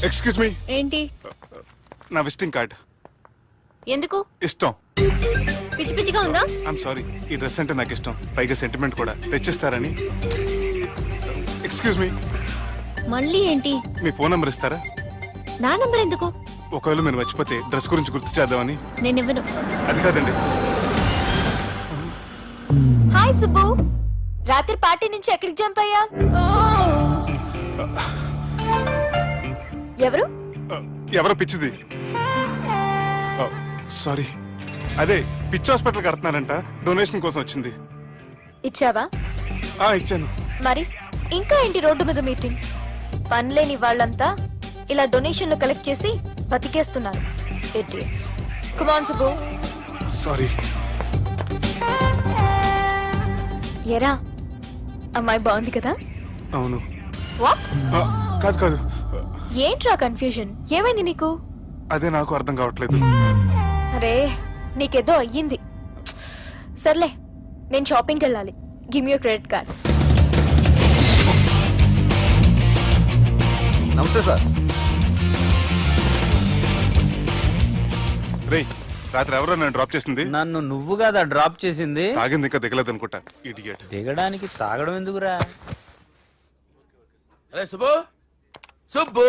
Excuse me. ఏంటి? నా visiting card. ఎందుకు? ఇష్టం. పిచ్చి పిచ్చిగా ఉందా? ఐఎమ్ సారీ, ఈ డ్రెస్ అంటే నాకు ఇష్టం, పైగా సెంటిమెంట్ కూడా. తెచ్చిస్తారని. Excuse me. మళ్ళీ ఏంటి? మీ ఫోన్ నెంబర్ ఇస్తారా? నా నంబర్ ఎందుకు? ఒకవేళ మీరు మర్చిపోతే డ్రెస్ గురించి గుర్తు చేద్దామని. నేను ఇవ్వను. అది కాదండి. హాయ్ సుబ్బు, రాత్రి పార్టీ నుంచి ఎక్కడికి జంప్ అయ్యా? ఎవరు? ఎవరో పిచ్చిది. సారీ, అదే పిచ్చి హాస్పిటల్ కడుతున్నారంట, డొనేషన్ కోసం వచ్చింది. ఇచ్చావా? ఇచ్చాను. మరి ఇంకా ఏంటి రోడ్డు మీద మీటింగ్? పనిలేని వాళ్ళంతా ఇలా డొనేషన్లు కలెక్ట్ చేసి బతికేస్తున్నారు. Idiots. Come on, Subbu. Sorry. ఎరా, అమ్మాయి బాగుంది కదా? అవును. వాట్? కాదు కాదు. ఏంట్రా కన్ఫ్యూజన్? ఏమైంది నీకు? అదే నాకు అర్థం కావట్లేదు. అరే, నీకేదో అయ్యింది. సర్లే, నేను షాపింగ్కి వెళ్ళాలి. Give me your credit card. నమస్తే సార్. రేయ్, రాత్రి ఎవరో నన్ను డ్రాప్ చేసింది? నన్ను నువ్వు కదా డ్రాప్ చేసింది. తాగింది ఇంకా దిగలేదు అనుకుంటా. ఇడియట్. దిగడానికి తాగడం ఎందుకురా? అరే సుబ్బు, సుబ్బు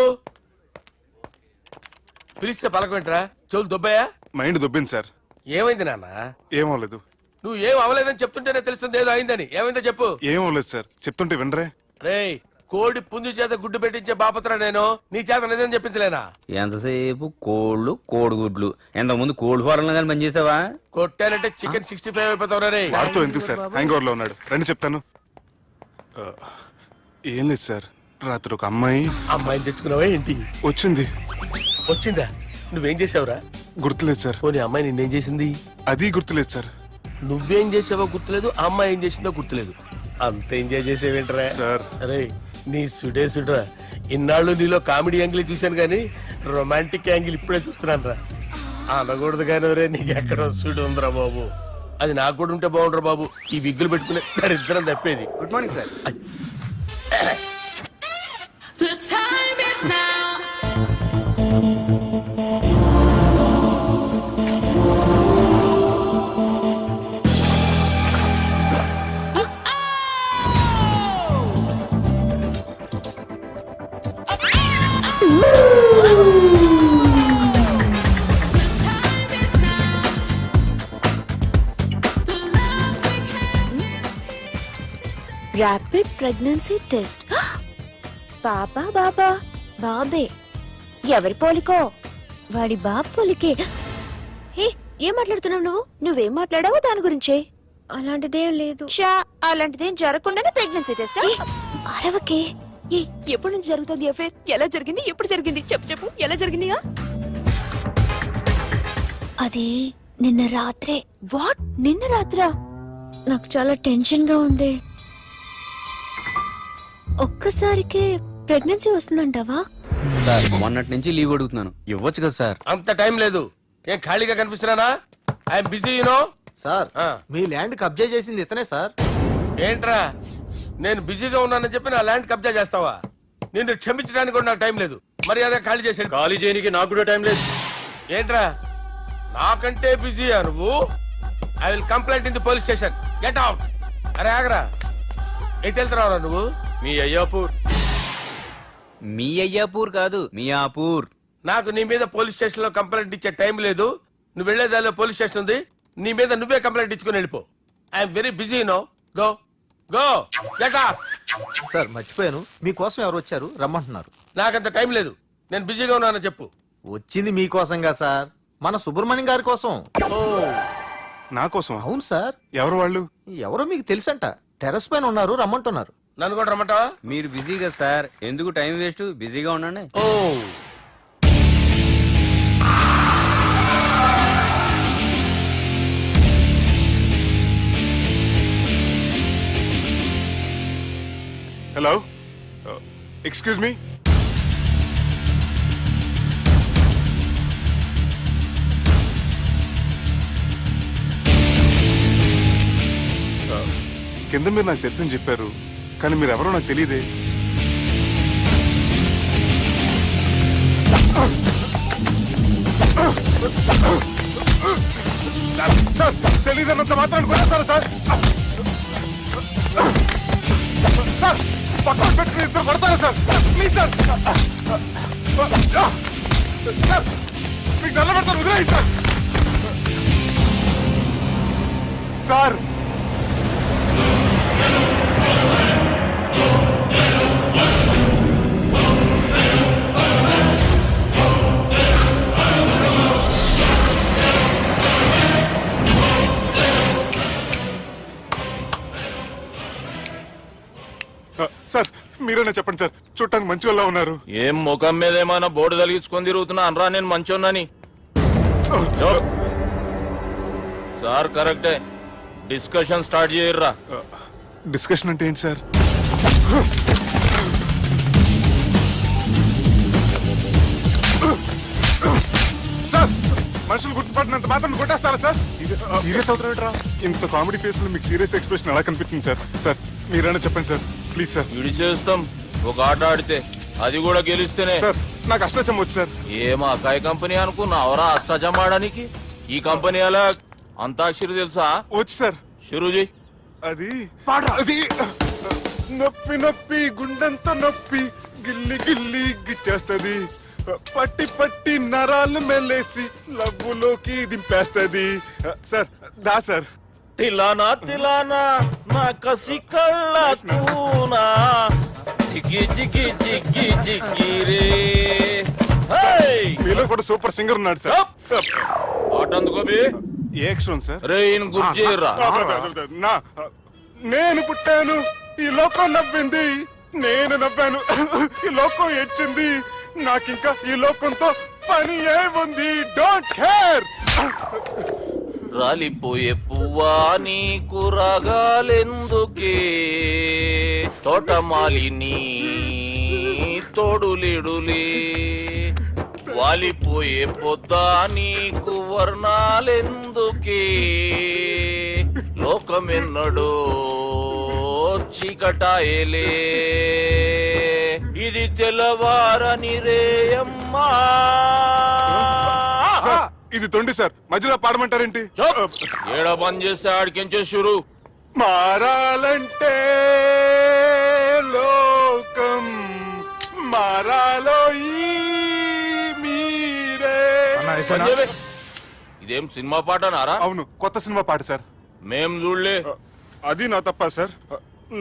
పిలిస్తే పలకమేంట్రా? చెవులు దొబ్బాయా? Mind దొబ్బింది sir. ఏమైంది నాన్న? ఏమవలేదు. నువ్వు ఏం అవలేదని చెప్తుంటేనే తెలుస్తుంది ఏదో అయిందని. ఏమైందో చెప్పు. ఏమవలేదు సార్, చెప్తుంటే వినరే. రేయ్, కోడి పుంజు చేత గుడ్డు పెట్టించే బాపత్ర నేను. నీ చేత నిజం చెప్పించలేనా? ఎంతసేపు కోళ్ళు కోడిగుడ్లు. ఎంతకు ముందు కోడి ఫారంలో కానీ పనిచేసావా? కొట్టానంటే చికెన్ 65 అయిపోతావు రే. వాడుతూ ఎందుకు సార్, హ్యాంగ్ ఓవర్ లో ఉన్నాడు. రండి చెప్తాను. ఏం లేదు సార్, రాత్రి ఒక అమ్మాయిని తెచ్చుకున్నావా ఏంటి? వచ్చిందా? నువ్వేం చేసావురా? గుర్తులేదు సార్. పోనీ అమ్మాయి నిన్నేం చేసింది? అది గుర్తులేదు సార్. నువ్వేం చేసావో గుర్తులేదు, ఆ అమ్మాయి ఏం చేసిందో గుర్తులేదు. అంత ఎంజాయ్ చేసేవేంట్రా సార్? అరే నీ సుడే సుడ్రా. ఇన్నాళ్ళు నీలో కామెడీ యాంగిల్ చూశాను కానీ రొమాంటిక్ యాంగిల్ ఇప్పుడే చూస్తున్నాను రా. అనకూడదు కానీ రే, నీకు ఎక్కడో సుడు ఉందిరా బాబు. అది నాకు కూడా ఉంటే బాగుండ్రా బాబు. ఈ విగ్గులు పెట్టుకునే దరిద్రం తప్పేది. Good morning sir. The time is now. Rapid pregnancy test. బాబా బాబా బాబే. ఎవరి పోలికో? వాడి బాబ్ పోలికే. హే, ఏం మాట్లాడుతున్నావు నువ్వు? నువ్వేం మాట్లాడావో దాని గురించే. అలాంటిదేం లేదు. షా, అలాంటిదేం జరగకుండానే ప్రెగ్నెన్సీ టెస్ట్? అరవకే. ఎప్పటి నుంచి జరుగుతుంది అఫేర్? ఎలా జరిగింది? ఎప్పుడు జరిగింది? చెప్పు చెప్పు, ఎలా జరిగిందిగా? అది నిన్న రాత్రే. వాట్? నిన్న రాత్రా? నాకు చాలా టెన్షన్ గా ఉంది. ఒక్కసారికే ప్రెగ్నెన్సీ వస్తుందంటావా? సార్, మొన్నటి నుంచి లీవ్ అడుగుతున్నాను, ఇవ్వచ్చు కదా సార్? అంత టైం లేదు. ఏం ఖాళీగా కనిపిస్తున్నానా? I'm busy you know. సార్, మీ ల్యాండ్ కబ్జా చేసింది ఇతనే సార్. ఏంట్రా, నేను బిజీగా ఉన్నానని చెప్పి నా ల్యాండ్ కబ్జా చేస్తావా? నిన్ను క్షమించడానికి కూడా నాకు టైం లేదు. మర్యాద ఖాళీ చేసాడు. ఖాళీ చేయడానికి నాకు కూడా టైం లేదు. ఏంట్రా, నాకంటే బిజీయా నువ్వు? I will complaint in the police station. Get out. అరే ఆగరా, ఎటు వెళ్తున్నావురా నువ్వు? మీ అయ్యాపూర్. మీ అయ్యాపూర్ కాదు, మియాపూర్. నాకు నీ మీద పోలీస్ స్టేషన్ లో కంప్లైంట్ ఇచ్చే టైం లేదు. నువ్వు వెళ్లేదాలో పోలీస్ స్టేషన్ ఉంది. నీ మీద నువ్వే కంప్లైంట్ ఇచ్చుకుని వెళ్ళిపో. I'm very busy no. Go go get off. Sir, మర్చిపోయాను, మీకోసం ఎవరు వచ్చారు రమ్మంటున్నారు. నాకంత టైం లేదు, నేను బిజీగా ఉన్నానని చెప్పు. వచ్చింది మీకోసంగా సార్, మన సుబ్రహ్మణ్యం గారి కోసం. ఓ, నా కోసం? అవును సార్. ఎవరు వాళ్ళు? ఎవరో మీకు తెలుసంట, టెర్రస్ పైన ఉన్నారు, రమ్మంటున్నారు. నన్ను కూడా రమ్మంటావా? మీరు బిజీగా సార్, ఎందుకు టైం వేస్ట్? బిజీగా ఉండండి. ఓ, హలో, ఎక్స్క్యూజ్ మీ. కింద మీరు నాకు తెలుసని చెప్పారు, కానీ మీరు ఎవరో నాకు తెలియదే. అన్నంత మాత్రం కొనేస్తారా సార్? సార్ పక్కన పెట్టుకుని ఇద్దరు కొడతారా సార్? Please sir. సార్ మీకు దండం పెడతాను, వదిలేయండి సార్. సార్ సార్ మీరైనా చెప్పండి సార్, చూడటానికి మంచి వాళ్ళ ఉన్నారు. ఏం ముఖం మీద ఏమైనా బోర్డు తలిగించుకొని తిరుగుతున్నా అనరా నేను మంచోన్నాని. సార్ కరెక్టే, డిస్కషన్ స్టార్ట్ చేయర్రా. డిస్కషన్ అంటే ఏంటి సార్? సార్ మనుషులు గుర్తుపట్టినంత మాత్రం కొట్టేస్తారా సార్? సీరియస్ అవుతారా? ఇంత కామెడీ ఫేస్ లో మీకు సీరియస్ ఎక్స్ప్రెషన్ ఎలా కనిపిస్తుంది సార్? సార్ మీరైనా చెప్పండి సార్, ప్లీజ్ సార్. విడిచేస్తాం ఒక ఆట ఆడితే, అది కూడా గెలిస్తేనే. సార్ నాకు అష్టచం వచ్చు సార్. ఏం అకాయ కంపెనీ అనుకున్నావరా అష్టాచం ఆడడానికి? ఈ కంపెనీ అలా అంతాక్షరి తెలుసా? వచ్చు సార్. షురూజీ. అది అది నొప్పి నొప్పి గుండెంత నొప్పి గిల్లి గిల్లి గిచ్చేస్తది, పట్టి పట్టి నరాలు మెల్లేసి లవ్వులోకి దింపేస్తది. సార్ దా సార్. తిలానా తిలానా నా కసి కళ్ళ కూనా జిగి జిగి జిగి జిగి రే. మీలో కూడా సూపర్ సింగర్ ఉన్నాడు సార్. ఆట అందుకోబి ఏ అక్షరం సార్? రే ఈయన గుర్తు చేయర్రా. నా నేను పుట్టాను, ఈ లోకం నవ్వింది, నేను నవ్వాను, ఈ లోకం ఏడ్చింది, నాకింకా ఈ లోకంతో పని ఏముంది? Don't care. రాలిపోయే పువ్వా నీకు రాగాలెందుకే, తోటమాలిని తోడులిడులే, వాలిపోయే పొద్దా నీకు వర్ణాలెందుకే, లోకమెన్నడో చీకటాయలే, ఇది తెల్లవారని రేయమ్మా. సార్, ఇది తొండి సార్, మధ్యలో పాడమంటారేంటి? ఏడ బంద్ చేస్తే ఆడికించే షురు. మారాలంటే లోకం మారాలో ఈ మీరే. ఇదేం సినిమా పాట నారా? అవును, కొత్త సినిమా పాట సార్. మేం చూడలే. అది నా తప్ప సార్.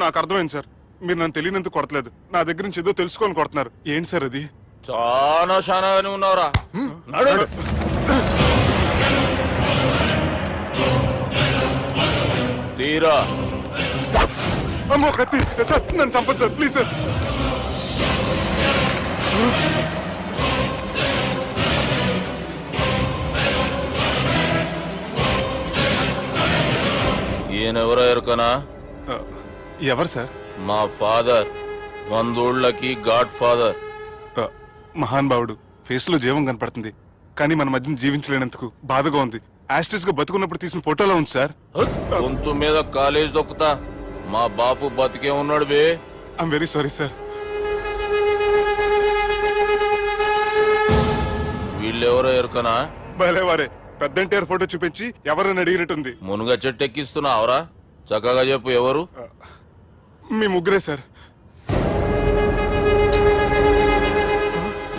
నాకు అర్థమైంది సార్, మీరు నన్ను తెలియనందుకు కొడతలేదు, నా దగ్గర నుంచి ఏదో తెలుసుకొని కొడుతున్నారు. ఏంటి సార్ అది? చాలా శానాగానే ఉన్నావురా. నడు. తీరా. అమ్మో కత్తి సార్, నన్ను చంపదు సార్, ప్లీజ్ సార్. ఈయనెవరో ఎరుకనా? ఎవరు సార్? మా ఫాదర్, 100 గాడ్ ఫాదర్. మహాన్ భావుడు, ఫేస్ లో జీవం కనపడుతుంది, కానీ మన మధ్యన జీవించలేనందుకు బాధగా ఉంది. యాస్టిస్ గా బతుకున్నప్పుడు తీసిన ఫోటోలో ఉంది సార్. గొంతు మీద కాలేజ్ దొక్కుతా, మా బాపు బతికే ఉన్నాడు బే. I'm very sorry sir. వీళ్ళెవరో ఎరుకనా? భలేవారే, పెద్ద ఎన్టీఆర్ ఫోటో చూపించి ఎవరని అడిగినట్టుంది. మునుగ చెట్టు ఎక్కిస్తున్నావురా? చక్కగా చెప్పు ఎవరు? మీ ముగ్గురే సార్.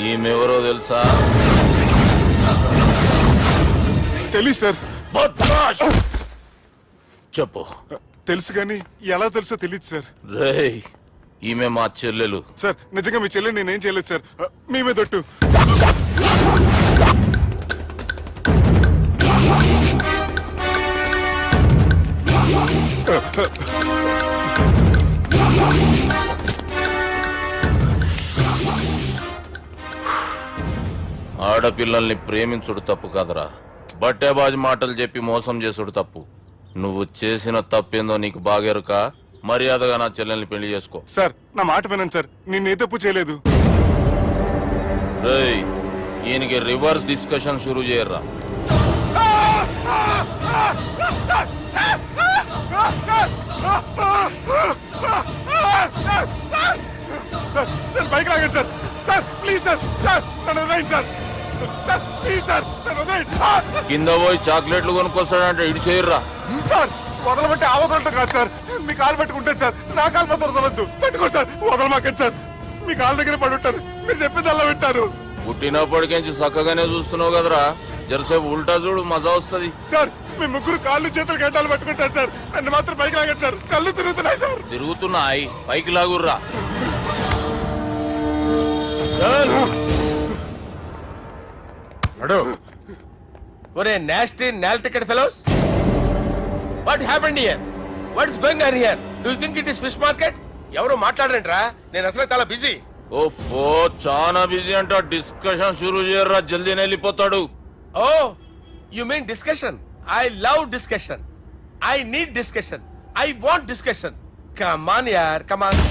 ఈమెవరో తెలుసా? తెలీదు సార్. బద్మాష్! చెప్పు. తెలుసు కానీ ఎలా తెలుసో తెలియదు సార్. రేయ్, ఈమె మా చెల్లెలు. సార్ నిజంగా మీ చెల్లెని నేనేం చేయలేదు సార్, మీ మీద ఒట్టు. ఆడపిల్లల్ని ప్రేమించుడు తప్పు కాదురా, బట్టేబాజు మాటలు చెప్పి మోసం చేసుడు తప్పు. నువ్వు చేసిన తప్పేందో నీకు బాగెరుక. మర్యాదగా నా చెల్లెల్ని పెళ్లి చేసుకో. సార్ నా మాట వినండి సార్, నేను ఏ తప్పు చేయలేదు. రేయ్, ఈయనకి రివర్స్ డిస్కషన్ షురూ చేయర్రా. నేను బైక్ లాగండి sir. Sir please sir, sir నన్ను వదిలేయండి సార్. సార్ ప్లీజ్ సార్ నన్ను వదిలేయండి. కింద పోయి చాక్లెట్లు కొనుక్కొస్తాడంటే ఇటు చేయర్రా. సార్ వదలమంటే ఆ వదలటం కాదు సార్, మీ కాలు పెట్టుకుంటాను సార్, నా కాలు మాత్రం వదలవద్దు. పెట్టుకోండి సార్, వదలమాకండి సార్, మీ కాలు దగ్గర పడి ఉంటారు, మీరు చెప్పింది అలా వింటారు. పుట్టినప్పటికేంచి చక్కగానే చూస్తున్నావు కదరా, జరసేపు ఉల్టా చూడు మజా వస్తది. సార్ మీ ముగ్గురు కాళ్ళు చేతులు గడ్డాలు పట్టుకుంటారు సార్, నన్ను మాత్రం పైకి లాగండి సార్, కళ్ళు తిరుగుతున్నాయి సార్. తిరుగుతున్నాయి పైకి లాగుర్రా. ఒరే నాస్టీ నాల్ ticket fellows, what happened here? What is going on here? Do you think it is fish market? ఎవరు మాట్లాడరంట్రా, నేను అసలే చాలా బిజీ. ఓఫో చాలా బిజీ అంట, డిస్కషన్ షురూ చేయర్రా, జల్దీ వెళ్ళిపోతాడు. Oh you mean discussion? I love discussion, I need discussion, I want discussion. Come on యార్, కమ్ ఆన్.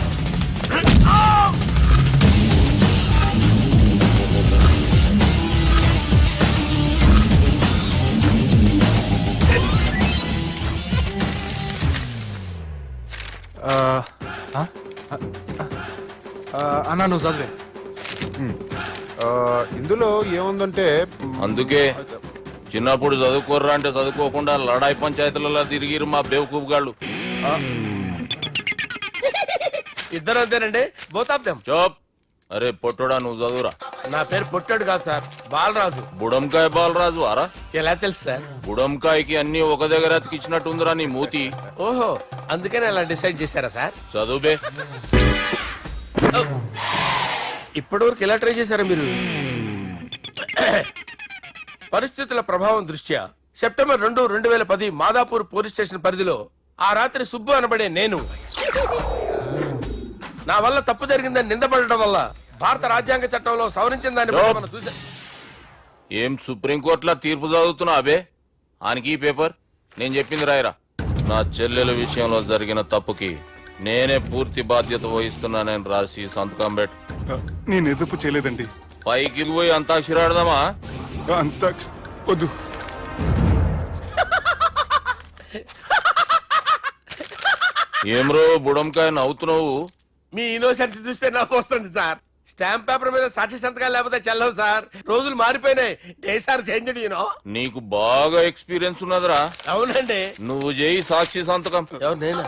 అన్నా నువ్వు చదివే. ఇందులో ఏముందంటే అందుకే చిన్నప్పుడు చదువుకోర్రా అంటే చదువుకోకుండా లడాయి పంచాయతీలలో తిరిగిరు మా బేవకూపు గాళ్ళు. ఇద్దరు అంతేనండి, బోత్ ఆఫ్ దెమ్. చోప్. అరే పొట్టోడా నువ్వు చదువురా. నా పేరు పొట్టాడు కాదు సార్, బాలరాజు. బుడంకాయ బాలరాజు అరా? ఎలా తెలుసు సార్? బుడంకాయకి అన్ని ఒక దగ్గర అతికిచ్చినట్టుందిరా నీ మూతి. ఓహో అందుకని అలా డిసైడ్ చేశారా సార్? చదువుబే. ఇప్పటి వరకు ఎలా ట్రై చేశారా మీరు? పరిస్థితుల ప్రభావం దృష్ట్యా సెప్టెంబర్ 2, 2010 మాదాపూర్ పోలీస్ స్టేషన్ పరిధిలో ఆ రాత్రి సుబ్బు అనబడే నేను నా వల్ల తప్పు జరిగిందని నిందపడటం వల్ల భారత రాజ్యాంగ చట్టంలో సవరించిన దాన్ని బట్టి మనం చూసా. ఏం సుప్రీంకోర్టులో తీర్పు చదువుతున్నా అబే? ఆనికి ఈ పేపర్ నేను చెప్పింది రాయరా. నా చెల్లెల విషయంలో జరిగిన తప్పుకి నేనే పూర్తి బాధ్యత వహిస్తున్నానని రాసి సంతకం పెట్టు. నేను ఎదుపు చేయలేదండి. పైకి పోయి అంతాక్షరి ఆడదామా? అంత వద్దు. ఏమ్రో బుడంకాయ నవ్వుతున్నావు? మీ ఇన్నోసెన్స్ చూస్తే నాకు వస్తుంది సార్. స్టాంప్ పేపర్ మీద సాక్షి సంతకాలు లేకపోతే చెల్లవు సార్. రోజులు మారిపోయినాయి, డేస్ ఆర్ చేంజ్డ్ యూనో. నీకు బాగా ఎక్స్పీరియన్స్ ఉన్నదిరా. అవునండి. నువ్వు చేయి సాక్షి సంతకం. ఎవరు నేనా?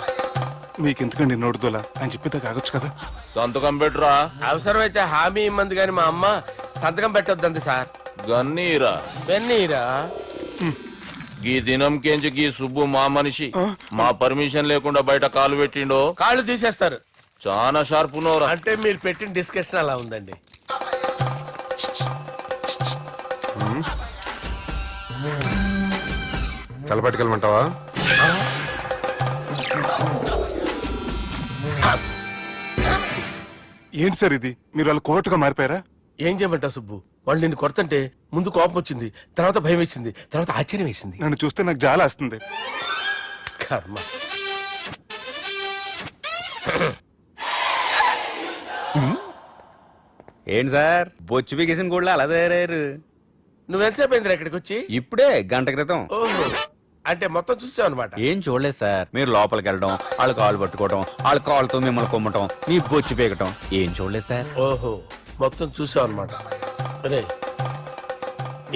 మీకు ఎందుకండి నోడుదోలా అని చెప్పితే కాగొచ్చు కదా. సంతకం పెట్టురా. అవసరమైతే హామీ ఇమ్మంది కానీ మా అమ్మ సంతకం పెట్టొద్దంది సార్. గన్నీరా వెన్నీరా. గీ దినంకేంచి గీ సుబ్బు మా మనిషి. మా పర్మిషన్ లేకుండా బయట కాలు పెట్టిండో కాళ్ళు తీసేస్తారు. చాలా షార్ప్ ఉన్నవరా. అంటే మీరు పెట్టిన డిస్కషన్ అలా ఉందండి. తలపట్టుకెళ్ళమంటావా? ఏంటి సార్ ఇది, మీరు వాళ్ళు కోర్టుగా మారిపోయారా? ఏం చేయమంటావు సుబ్బు? వాళ్ళు నిన్ను కొడుతుంటే ముందు కోపం వచ్చింది, తర్వాత భయం వేసింది, తర్వాత ఆశ్చర్యం వేసింది. నన్ను చూస్తే నాకు జాలా వస్తుంది. కర్మ. ఏంటి సార్ బొచ్చు బిగేసిన కూడా అలా తయారయ్యారు? నువ్వెంతసేపు అయిందిరా ఇక్కడికి వచ్చి? ఇప్పుడే గంట క్రితం. ఓహో అంటే మొత్తం చూసావు అనమాట. ఏం చూడలేదు సార్. మీరు లోపలికి వెళ్ళడం, వాళ్ళ కాళ్ళు పట్టుకోవడం, వాళ్ళ కాళ్ళతో మిమ్మల్ని కొమ్మటం, మీ బొచ్చు పీకటం ఏం చూడలేదు సార్. ఓహో మొత్తం చూసావు అనమాట. అరే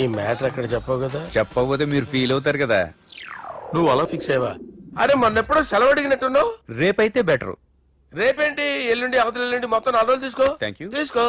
ఈ మ్యాటర్ అక్కడ చెప్పావు కదా. చెప్పకపోతే మీరు ఫీల్ అవుతారు కదా. నువ్వు అలా ఫిక్స్ అయ్యవా? అరే మొన్నెప్పుడో సెలవు అడిగినట్టున్నావు. రేపైతే బెటర్. రేపేంటి, ఎల్లుండి అవతల ఎల్లుండి మొత్తం 4 రోజులు తీసుకో. Thank you. తీసుకో.